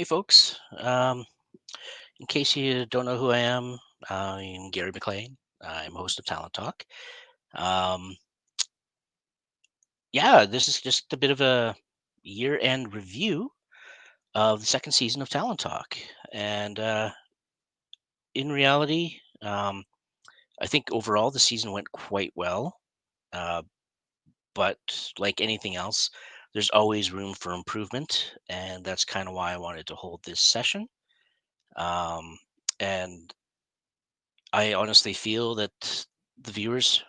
Hey, folks. In case you don't know who I am, I'm Gary McLean. I'm host of Talent Talk. Um, yeah, this is just a bit of a year-end review of the second season of Talent Talk. And in reality, I think overall the season went quite well. Uh, but like anything else, there's always room for improvement. And that's kind of why I wanted to hold this session. Um, and I honestly feel that the viewers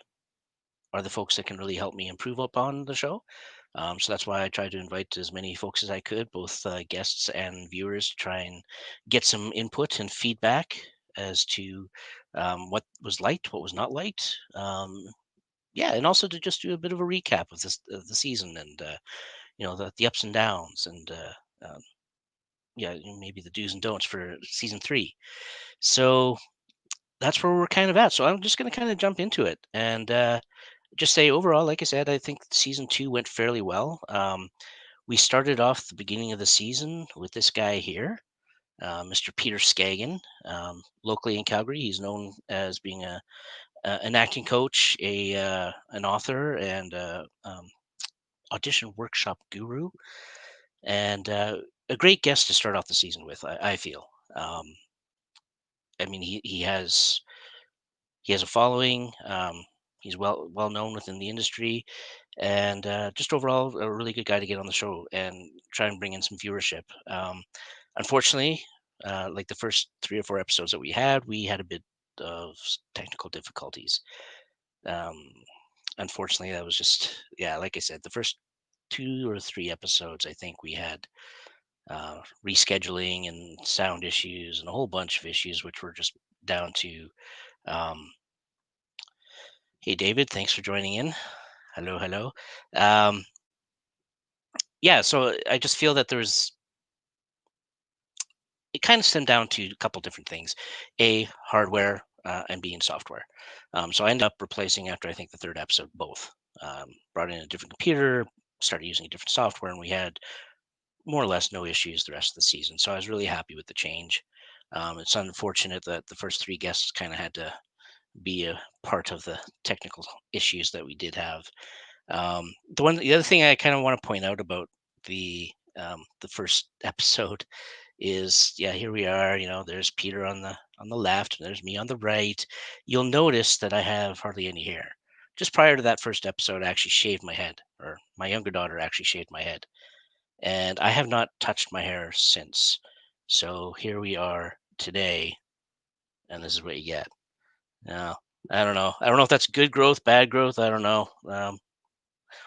are the folks that can really help me improve upon the show. So that's why I tried to invite as many folks as I could, both guests and viewers, to try and get some input and feedback as to what was liked, what was not liked. Yeah, and also to just do a bit of a recap of this of the season and the ups and downs and yeah, maybe the do's and don'ts for season three. So that's where we're kind of at. So I'm just going to kind of jump into it and just say overall, like I said, I think season two went fairly well. We started off the beginning of the season with this guy here, Mr. Peter Skagen, locally in Calgary. He's known as being an acting coach, an author, and audition workshop guru, and a great guest to start off the season with. I feel. Um, I mean, he has a following. He's well known within the industry, and just overall a really good guy to get on the show and try and bring in some viewership. Unfortunately, like the first 3 or 4 episodes that we had a bit of technical difficulties. Um, Unfortunately, that was just yeah, like I said, the first 2 or 3 episodes, I think we had rescheduling and sound issues and a whole bunch of issues, which were just down to um, hey, David, thanks for joining in. Hello, hello. Um, yeah, so I just feel that there's it kind of stemmed down to a couple different things: a hardware and b in software. So I ended up replacing after I think the third episode both. Brought in a different computer, started using a different software, and we had more or less no issues the rest of the season. So I was really happy with the change. It's unfortunate that the first three guests kind of had to be a part of the technical issues that we did have. The other thing I kind of want to point out about the first episode is yeah, here we are. There's Peter on the left, and there's me on the right. You'll notice that I have hardly any hair. Just prior to that first episode, I actually shaved my head, or my younger daughter actually shaved my head, and I have not touched my hair since. So here we are today, and this is what you get. Now, I don't know. I don't know if that's good growth, bad growth. I don't know.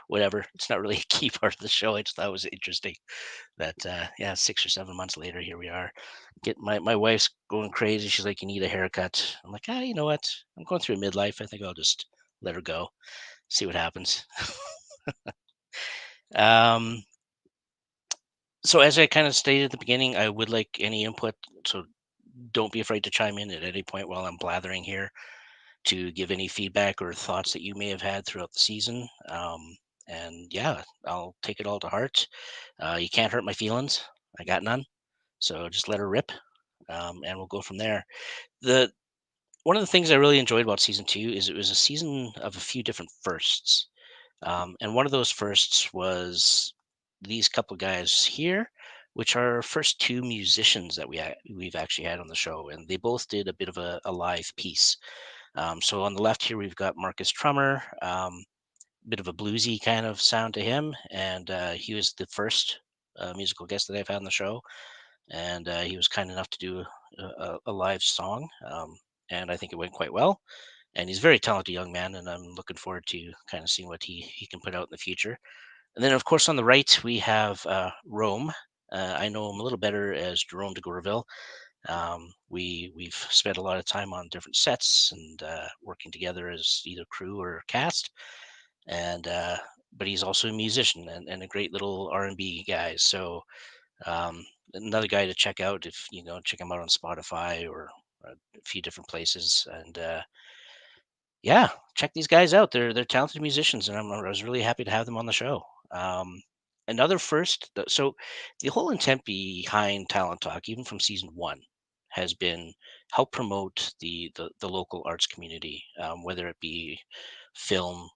Whatever. It's not really a key part of the show. I just thought it was interesting that yeah, 6 or 7 months later, here we are. Get my wife's going crazy. She's like, "You need a haircut." I'm like, you know what? I'm going through a midlife. I think I'll just let her go, see what happens. um, so as I kind of stated at the beginning, I would like any input. So don't be afraid to chime in at any point while I'm blathering here to give any feedback or thoughts that you may have had throughout the season. And yeah, I'll take it all to heart. You can't hurt my feelings. I got none. So just let her rip, and we'll go from there. The One of the things I really enjoyed about season two is it was a season of a few different firsts, and one of those firsts was these couple guys here, which are our first two musicians that we've actually had on the show, and they both did a bit of a live piece. So on the left here, we've got Marcus Trummer, bit of a bluesy kind of sound to him, and he was the first musical guest that I've had on the show, and he was kind enough to do a live song, and I think it went quite well. And he's a very talented young man, and I'm looking forward to kind of seeing what he can put out in the future. And then, of course, on the right we have Rome. I know him a little better as Jerome de Gourville. We've spent a lot of time on different sets and working together as either crew or cast. And but he's also a musician and a great little R&B guy. So um, another guy to check out if check him out on Spotify or a few different places. And yeah, check these guys out. They're talented musicians, and I was really happy to have them on the show. Um, another first. So the whole intent behind Talent Talk, even from season one, has been help promote the local arts community, whether it be film,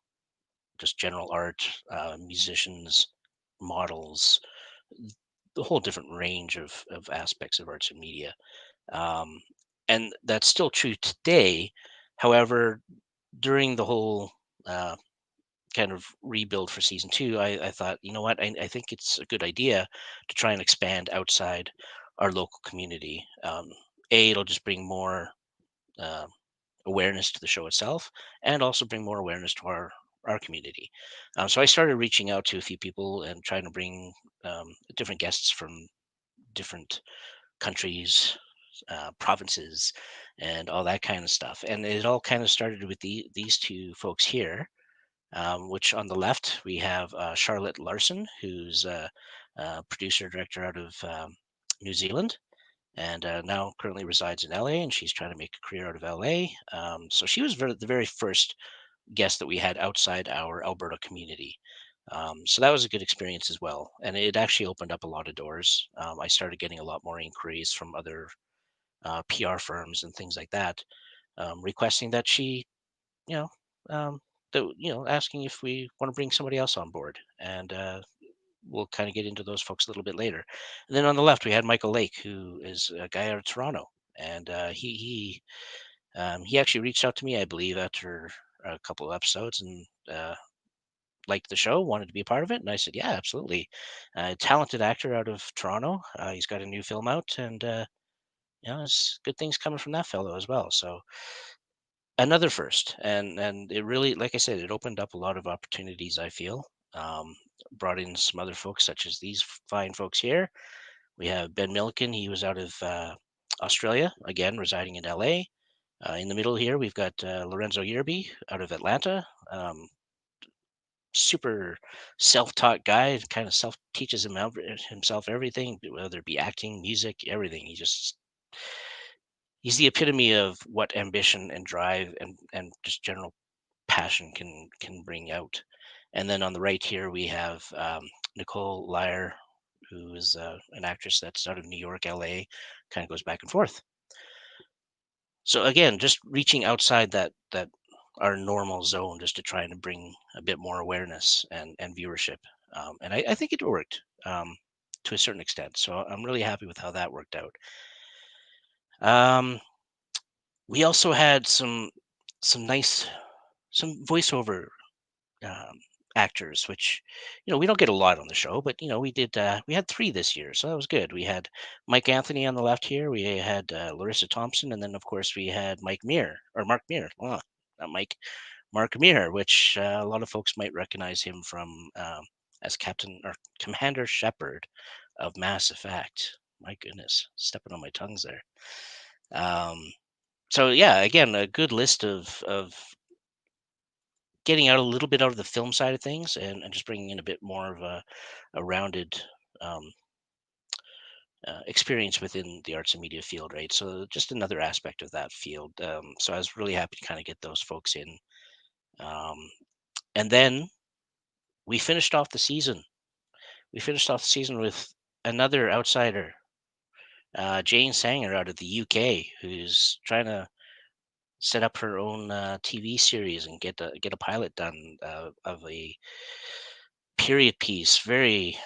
just general art, musicians, models, the whole different range of aspects of arts and media. Um, and that's still true today. However, during the whole uh, kind of rebuild for season two, I thought, you know what, I think it's a good idea to try and expand outside our local community. It'll just bring more uh, awareness to the show itself, and also bring more awareness to our community. So I started reaching out to a few people and trying to bring different guests from different countries, provinces, and all that kind of stuff. And it all kind of started with these two folks here, which on the left we have Charlotte Larson, who's a producer director out of New Zealand, and now currently resides in LA, and she's trying to make a career out of LA. So she was the very first guest that we had outside our Alberta community. So that was a good experience as well, and it actually opened up a lot of doors. I started getting a lot more inquiries from other PR firms and things like that, requesting that she, you know, asking if we want to bring somebody else on board, and we'll kind of get into those folks a little bit later. And then on the left, we had Michael Lake, who is a guy out of Toronto, and he actually reached out to me, I believe, after a couple of episodes, and liked the show, wanted to be a part of it, and I said, yeah, absolutely. Talented actor out of Toronto. He's got a new film out, and it's good things coming from that fellow as well. So another first, and it really, like I said, it opened up a lot of opportunities. I feel. Um, Brought in some other folks, such as these fine folks here. We have Ben Milliken. He was out of Australia, again residing in LA. In the middle here, we've got Lorenzo Yerby out of Atlanta. Super self-taught guy, kind of self teaches himself everything, whether it be acting, music, everything. He's the epitome of what ambition and drive and just general passion can bring out. And then on the right here we have Nicole Lyer, who is an actress that's out of New York, LA, kind of goes back and forth. So again, just reaching outside that our normal zone, just to try and bring a bit more awareness and viewership. And I think it worked to a certain extent. So I'm really happy with how that worked out. Um, we also had some nice some voiceover um, actors, which we don't get a lot on the show, but we did. We had three this year, so that was good. We had Mike Anthony on the left here. We had Larissa Thompson, and then of course we had Mike Meir or Mark Meir. Not Mike, Mark Meir, which a lot of folks might recognize him from as Captain or Commander Shepard of Mass Effect. My goodness, stepping on my tongues there. Um, so yeah, again, a good list of getting out a little bit out of the film side of things, and just bringing in a bit more of a rounded um, experience within the arts and media field, right? So just another aspect of that field. So I was really happy to kind of get those folks in. Um, and then we finished off the season. We finished off the season with another outsider, Jane Sanger out of the UK, who's trying to set up her own TV series and get a pilot done of a period piece. Very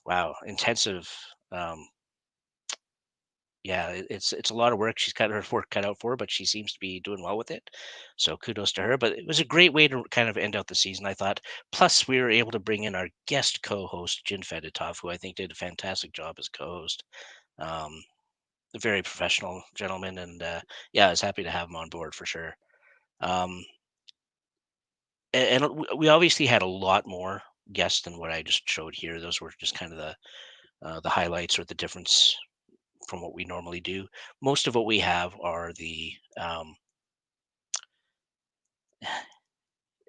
wow, intensive. Um, yeah, it's a lot of work. She's got her work cut out for her, but she seems to be doing well with it. So kudos to her. But it was a great way to kind of end out the season, I thought. Plus, we were able to bring in our guest co-host, Jin Fedotov, who I think did a fantastic job as co-host. Um, a very professional gentleman, and yeah, I was happy to have him on board for sure. Um, and we obviously had a lot more guests than what I just showed here. Those were just kind of the highlights or the difference from what we normally do. Most of what we have are the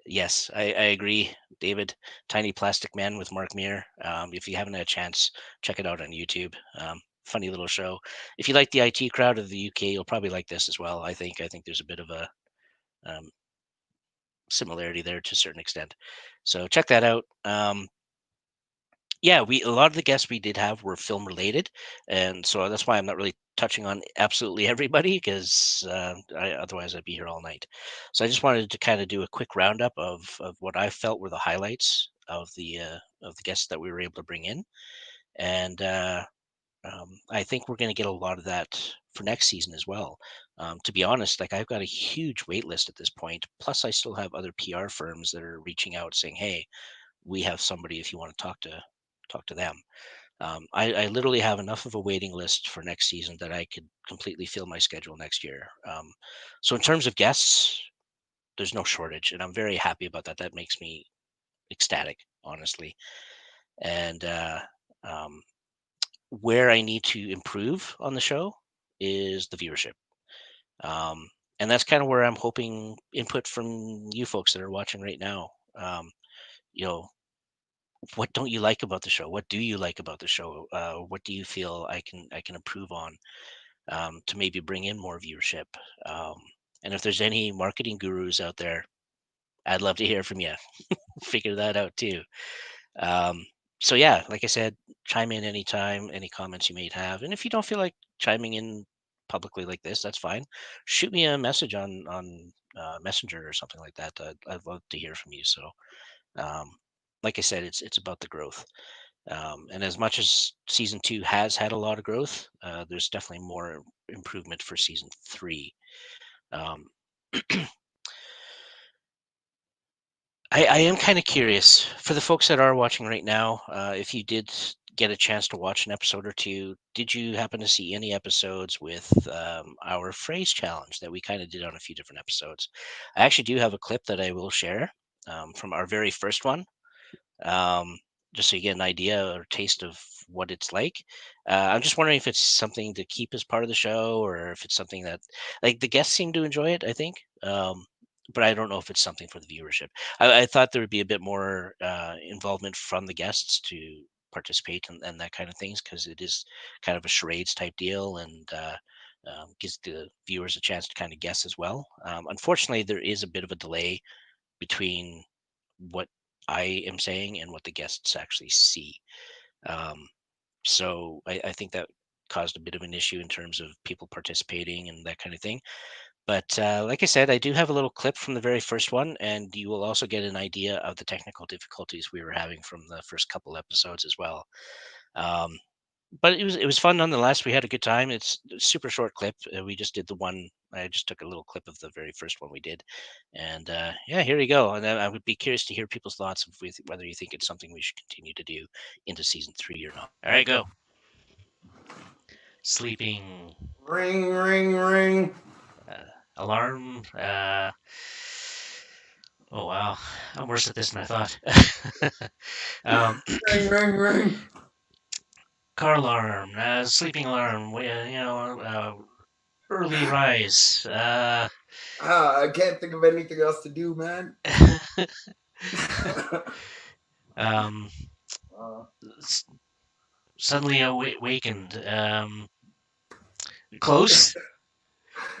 yes, I agree, David. Tiny Plastic Man with Mark Meir. If you haven't had a chance, check it out on YouTube. Funny little show. If you like the IT crowd of the UK, you'll probably like this as well. I think there's a bit of a um, similarity there to a certain extent. So check that out. Yeah, we a lot of the guests we did have were film related, and so that's why I'm not really touching on absolutely everybody because otherwise I'd be here all night. So I just wanted to kind of do a quick roundup of what I felt were the highlights of the guests that we were able to bring in, and I think we're going to get a lot of that for next season as well. To be honest, like I've got a huge wait list at this point. Plus, I still have other PR firms that are reaching out saying, "Hey, we have somebody if you want to talk to them." I literally have enough of a waiting list for next season that I could completely fill my schedule next year. So in terms of guests, there's no shortage, and I'm very happy about that. That makes me ecstatic, honestly. And um, where I need to improve on the show is the viewership. Um, and that's kind of where I'm hoping input from you folks that are watching right now. You know, what don't you like about the show? What do you like about the show? What do you feel I can improve on to maybe bring in more viewership? Um, and if there's any marketing gurus out there, I'd love to hear from you. Figure that out too. Um, so yeah, like I said, chime in anytime, any comments you may have, and if you don't feel like chiming in publicly like this, that's fine. Shoot me a message on Messenger or something like that. I'd love to hear from you. So, um, like I said, it's about the growth. And as much as season two has had a lot of growth, there's definitely more improvement for season three. Um, I am kind of curious for the folks that are watching right now. If you did get a chance to watch an episode or two, did you happen to see any episodes with our phrase challenge that we kind of did on a few different episodes? I actually do have a clip that I will share from our very first one, um, just so you get an idea or taste of what it's like. I'm just wondering if it's something to keep as part of the show, or if it's something that, like, the guests seem to enjoy it. I think, but I don't know if it's something for the viewership. I thought there would be a bit more involvement from the guests to participate and that kind of things because it is kind of a charades type deal and. Gives the viewers a chance to kind of guess as well. Unfortunately, there is a bit of a delay between what I am saying and what the guests actually see. Um, so I think that caused a bit of an issue in terms of people participating and that kind of thing. But like I said, I do have a little clip from the very first one, and you will also get an idea of the technical difficulties we were having from the first couple episodes as well. Um, but it was fun nonetheless. We had a good time. It's a super short clip. We just did the one. I just took a little clip of the very first one we did, and yeah, here you go. And then I would be curious to hear people's thoughts of whether you think it's something we should continue to do into season three or not. All right, go. Sleeping Ring, ring, ring. uh, alarm. Oh wow, I'm worse at this than I thought. um, Ring, ring, ring. car alarm, sleeping alarm. Early rise. I can't think of anything else to do, man. um, uh, s- suddenly awakened. Close.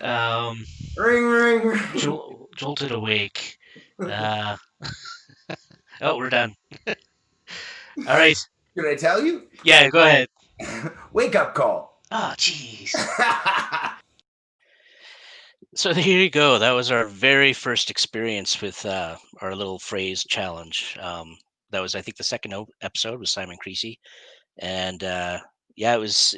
Um, ring, ring, ring. jolted awake. Uh, oh, we're done. All right. Can I tell you? Yeah, go ahead. Wake up call. Oh, jeez. So here you go. That was our very first experience with our little phrase challenge. That was, I think, the second episode with Simon Creasy, and yeah, it was.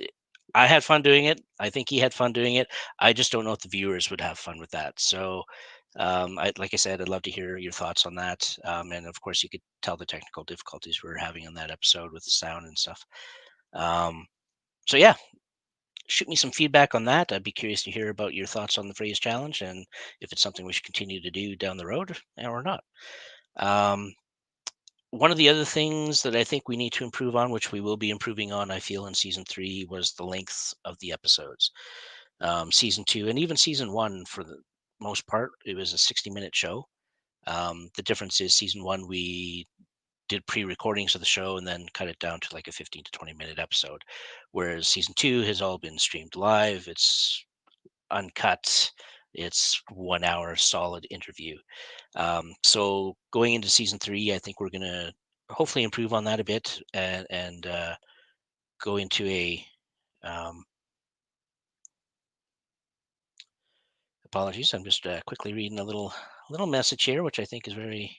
I had fun doing it. I think he had fun doing it. I just don't know if the viewers would have fun with that. So, like I said, I'd love to hear your thoughts on that. And of course, you could tell the technical difficulties we were having on that episode with the sound and stuff. Um, so yeah, shoot me some feedback on that. I'd be curious to hear about your thoughts on the phrase challenge and if it's something we should continue to do down the road or not. Um, One of the other things that I think we need to improve on, which we will be improving on, I feel, in season three, was the length of the episodes. Season two and even season one, for the most part, it was a 60-minute show. The difference is season one, we did pre-recordings of the show and then cut it down to like a 15 to 20-minute episode, whereas season two has all been streamed live. It's uncut. It's 1 hour solid interview. So going into season three, I think we're gonna hopefully improve on that a bit, and go into a um, apologies. I'm just quickly reading a little message here, which I think is very.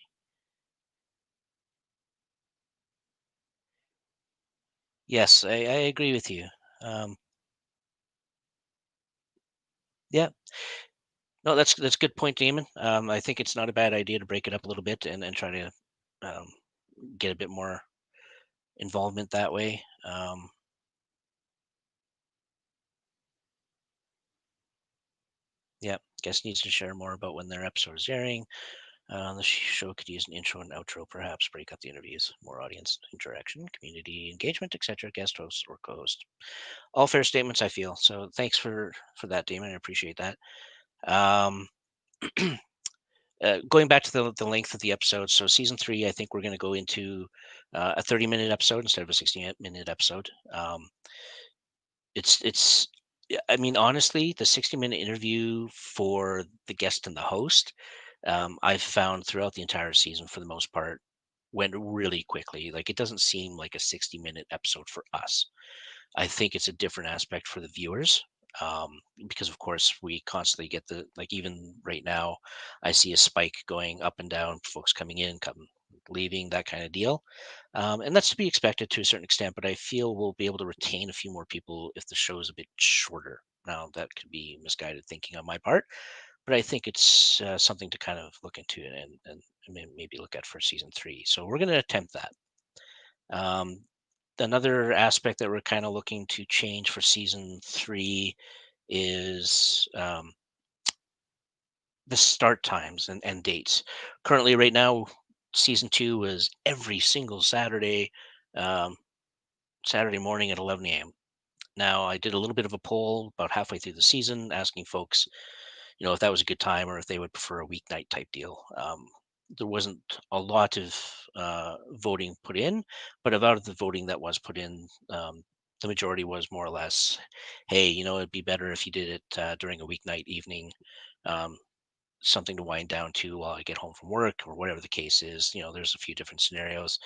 Yes, I agree with you. Um, yeah, no, that's a good point, Damon. I think it's not a bad idea to break it up a little bit and try to um, get a bit more involvement that way. Yeah, guest needs to share more about when their episode is airing. The show could use an intro and outro, perhaps break up the interviews, more audience interaction, community engagement, etc. Guest hosts or co-host. All fair statements, I feel. So thanks for that, Damon. I appreciate that. Um, going back to the length of the episode, so season 3, I think we're going to go into a 30-minute episode instead of a 60-minute episode. It's yeah, I mean, honestly, the 60-minute interview for the guest and the host, I've found throughout the entire season, for the most part, went really quickly. Like, it doesn't seem like a 60-minute episode for us. I think it's a different aspect for the viewers, because of course we constantly get the, like, even right now, I see a spike going up and down, folks coming in, come leaving, that kind of deal, and that's to be expected to a certain extent. But I feel we'll be able to retain a few more people if the show is a bit shorter. Now that could be misguided thinking on my part, but I think it's something to kind of look into and maybe look at for season 3. So we're going to attempt that. Um, Another aspect that we're kind of looking to change for season 3 is the start times and dates. Currently, right now, season 2 is every single um, Saturday morning at 11 a.m. Now, I did a little bit of a poll about halfway through the season, asking folks, if that was a good time or if they would prefer a weeknight type deal. There wasn't a lot of voting put in, but about the voting that was put in, the majority was more or less, hey, it'd be better if you did it during a weeknight evening, um, something to wind down to while I get home from work or whatever the case is. There's a few different scenarios.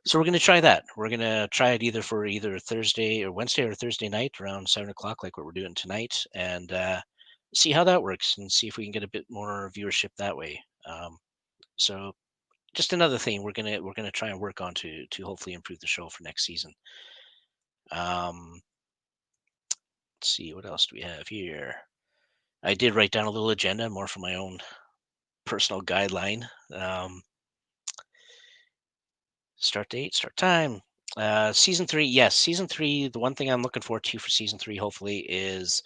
So we're going to try that. We're going to try it either for either Thursday or Wednesday or Thursday night around 7 o'clock, like what we're doing tonight, and see how that works and see if we can get a bit more viewership that way. So just another thing we're gonna try and work on to hopefully improve the show for next season. Um, let's see what else do we have here. I did write down a little agenda more for my own personal guideline. Um, Start date, start time. Season 3, yes, season 3. The one thing I'm looking forward to for season 3, hopefully, is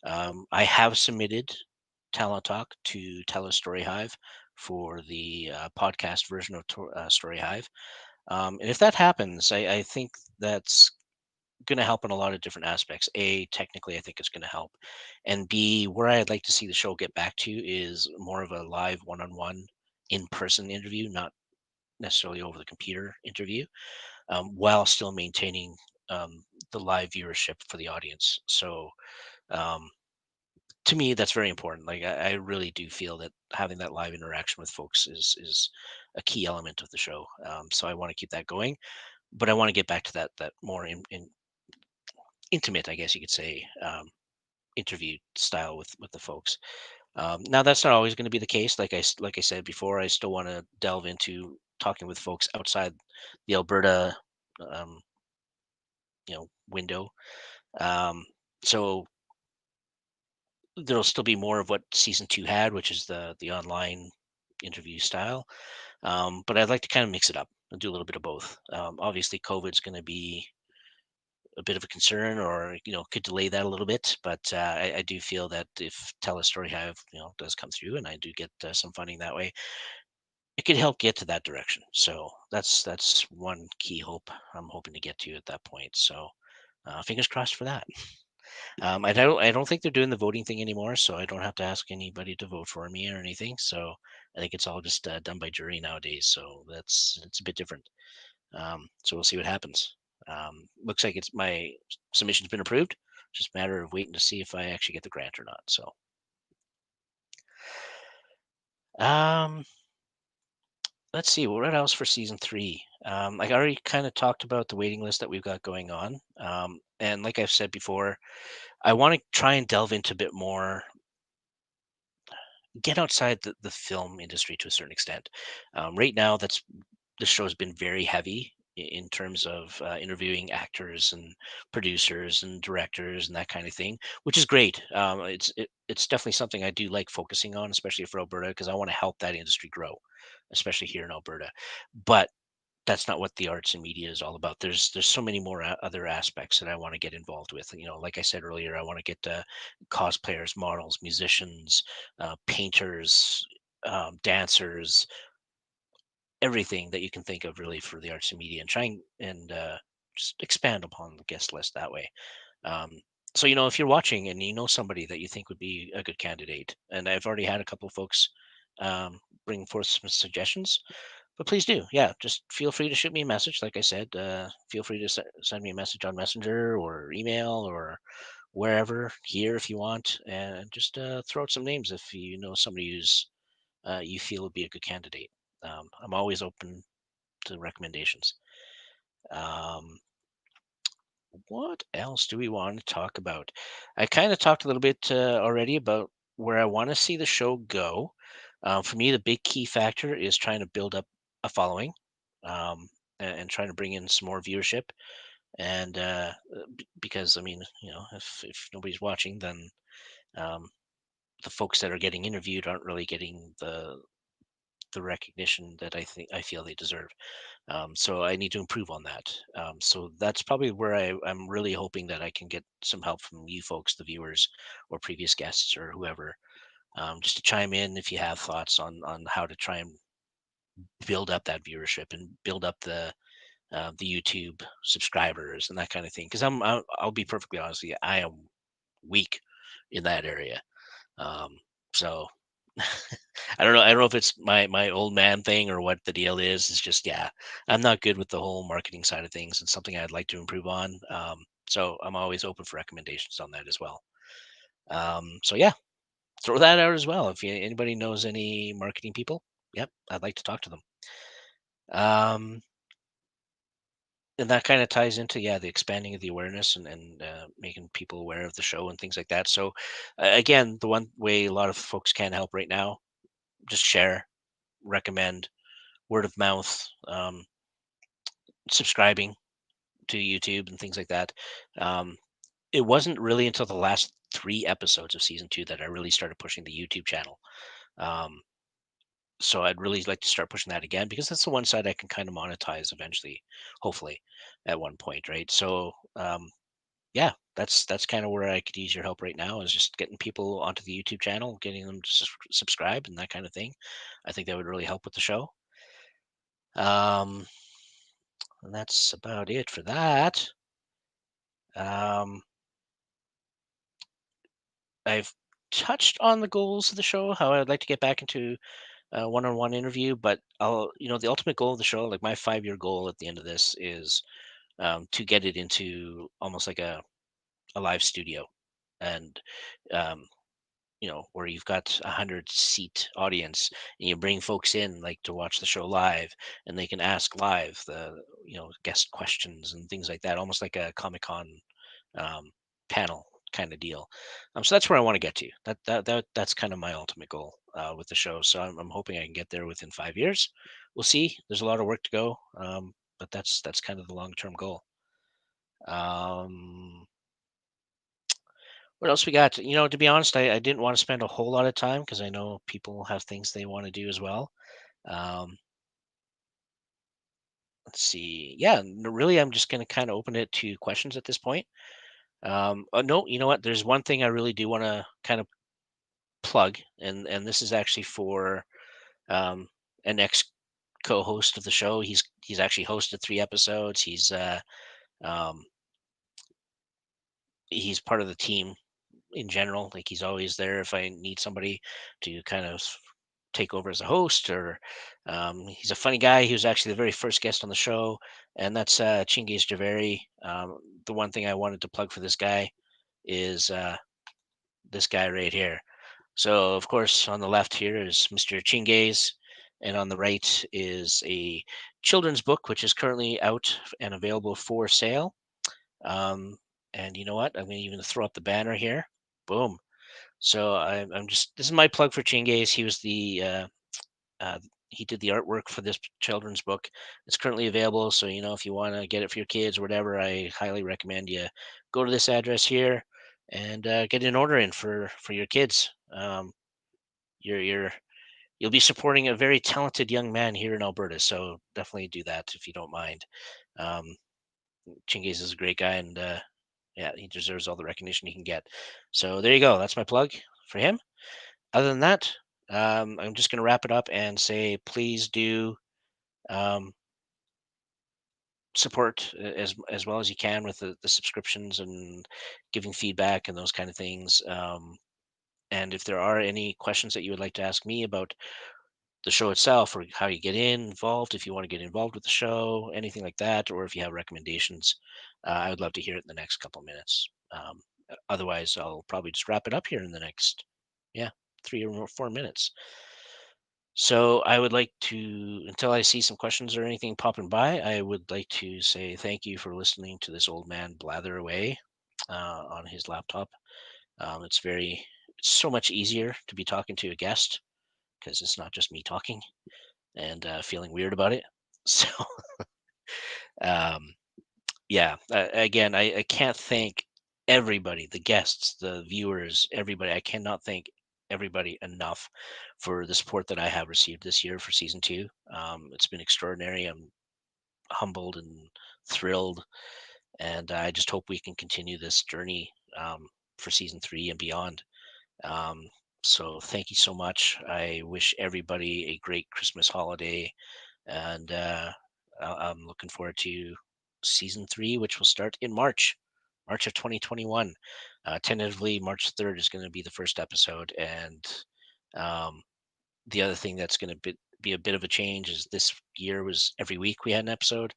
I have submitted Talent Talk to Tell a Story Hive for the podcast version of Story Hive. And if that happens, I think that's going to help in a lot of different aspects. A, technically, I think it's going to help. And B, where I'd like to see the show get back to is more of a live one on one in person interview, not necessarily over the computer interview, while still maintaining the live viewership for the audience. So um, to me, that's very important. Like I really do feel that having that live interaction with folks is a key element of the show. So I want to keep that going, but I want to get back to that more in intimate, I guess you could say, interview style with the folks. Now that's not always going to be the case. Like I said before, I still want to delve into talking with folks outside the Alberta um, window. Um, so there'll still be more of what season 2 had, which is the online interview style. But I'd like to kind of mix it up and do a little bit of both. Obviously, COVID's going to be a bit of a concern, or could delay that a little bit. But I do feel that if Tell a Story Hive does come through, and I do get some funding that way, it could help get to that direction. So that's one key hope I'm hoping to get to at that point. So fingers crossed for that. I don't think they're doing the voting thing anymore, so I don't have to ask anybody to vote for me or anything. So I think it's all just done by jury nowadays. So it's a bit different. So we'll see what happens. Looks like it's my submission's been approved. Just a matter of waiting to see if I actually get the grant or not. So um, let's see what else for season three. Like I already kind of talked about the waiting list that we've got going on, and like I've said before, I want to try and delve into a bit more, get outside the film industry to a certain extent. Right now, that's the show's been very heavy in terms of interviewing actors and producers and directors and that kind of thing, which is great. It's definitely something I do like focusing on, especially for Alberta, because I want to help that industry grow, especially here in Alberta. But that's not what the arts and media is all about. There's so many more other aspects that I want to get involved with. You know, like I said earlier, I want to get cosplayers, models, musicians, painters, dancers, everything that you can think of really for the arts and media, and trying and just expand upon the guest list that way. Um, so you know, if you're watching and you know somebody that you think would be a good candidate, and I've already had a couple of folks bring forth some suggestions, but please do, yeah, just feel free to shoot me a message. Like I said, feel free to send me a message on Messenger or email or wherever here if you want, and just throw out some names if you know somebody who's you feel would be a good candidate. I'm always open to recommendations. Um, what else do we want to talk about? I kind of talked a little bit already about where I want to see the show go. For me, the big key factor is trying to build up a following, and trying to bring in some more viewership. And because I mean, you know, if nobody's watching, then um, the folks that are getting interviewed aren't really getting the recognition that I feel they deserve. So I need to improve on that. So that's probably where I'm really hoping that I can get some help from you folks, the viewers, or previous guests, or whoever, just to chime in if you have thoughts on how to try and build up that viewership and build up the YouTube subscribers and that kind of thing. Because I'll be perfectly honest with you, I am weak in that area. Um, so I don't know if it's my old man thing or what the deal is. It's just yeah, I'm not good with the whole marketing side of things. It's something I'd like to improve on. So I'm always open for recommendations on that as well. So yeah, throw that out as well. If anybody knows any marketing people, yep, I'd like to talk to them. Um, and that kind of ties into yeah the expanding of the awareness and making people aware of the show and things like that. So again, the one way a lot of folks can help right now, just share, recommend, word of mouth, subscribing to YouTube and things like that. Um, it wasn't really until the last three episodes of season two that I really started pushing the YouTube channel. Um, so I'd really like to start pushing that again because that's the one side I can kind of monetize eventually, hopefully, at one point, right? So yeah, that's kind of where I could use your help right now is just getting people onto the YouTube channel, getting them to subscribe and that kind of thing. I think that would really help with the show. Um, and that's about it for that. Um, I've touched on the goals of the show, how I'd like to get back into a one-on-one interview, but you know, the ultimate goal of the show, like my 5-year goal at the end of this is to get it into almost like a live studio, and um, you know, where you've got 100 seat audience and you bring folks in like to watch the show live, and they can ask live the guest questions and things like that, almost like a Comic-Con um, panel kind of deal. So that's where I want to get to. That's kind of my ultimate goal with the show. So I'm hoping I can get there within 5 years. We'll see. There's a lot of work to go, but that's kind of the long term goal. Um, what else we got? You know, to be honest, I didn't want to spend a whole lot of time because I know people have things they want to do as well. Um, let's see. Yeah, really, I'm just going to kind of open it to questions at this point. No, you know what? There's one thing I really do want to kind of plug, and this is actually for um, an ex co-host of the show. He's actually hosted 3 episodes. Um, he's part of the team in general. Like he's always there if I need somebody to kind of take over as a host. Or he's a funny guy. He was actually the very first guest on the show, and that's Chingiz Javeri. The one thing I wanted to plug for this guy is this guy right here. So, of course, on the left here is Mr. Chingaze, and on the right is a children's book, which is currently out and available for sale. Um, and you know what? I'm going to even throw up the banner here. Boom. So I'm just this is my plug for Chingaze. Uh, he did the artwork for this children's book. It's currently available, so if you want to get it for your kids or whatever, I highly recommend you go to this address here and get an order in for your kids. You're you'll be supporting a very talented young man here in Alberta, so definitely do that if you don't mind. Um, Chingaze is a great guy, and yeah, he deserves all the recognition he can get. So there you go. That's my plug for him. Other than that, I'm just going to wrap it up and say, please do um, support as well as you can with the subscriptions and giving feedback and those kind of things. And if there are any questions that you would like to ask me about the show itself or how you get involved, if you want to get involved with the show, anything like that, or if you have recommendations, I would love to hear it in the next couple minutes. Otherwise, I'll probably just wrap it up here in the next, yeah, 3 or 4 minutes. So I would like to, until I see some questions or anything popping by, I would like to say thank you for listening to this old man blather away on his laptop. It's so much easier to be talking to a guest because it's not just me talking and feeling weird about it. So, um, yeah, again, I can't thank everybody, the guests, the viewers, everybody. I cannot thank everybody enough for the support that I have received this year for season two. It's been extraordinary. I'm humbled and thrilled, and I just hope we can continue this journey for season three and beyond. Um, so, thank you so much. I wish everybody a great Christmas holiday, and I'm looking forward to season three, which will start in March of 2021. Tentatively, March 3rd is going to be the first episode, and um, the other thing that's going to be a bit of a change is this year was every week we had an episode.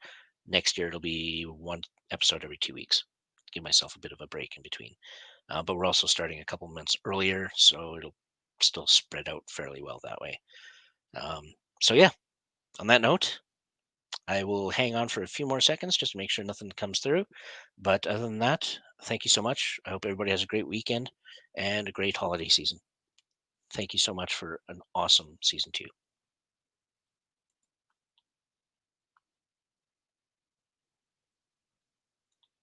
Next year it'll be one episode every 2 weeks. Give myself a bit of a break in between. But we're also starting a couple months earlier, so it'll still spread out fairly well that way. Um, so yeah, on that note, I will hang on for a few more seconds just to make sure nothing comes through. But other than that, thank you so much. I hope everybody has a great weekend and a great holiday season. Thank you so much for an awesome season two.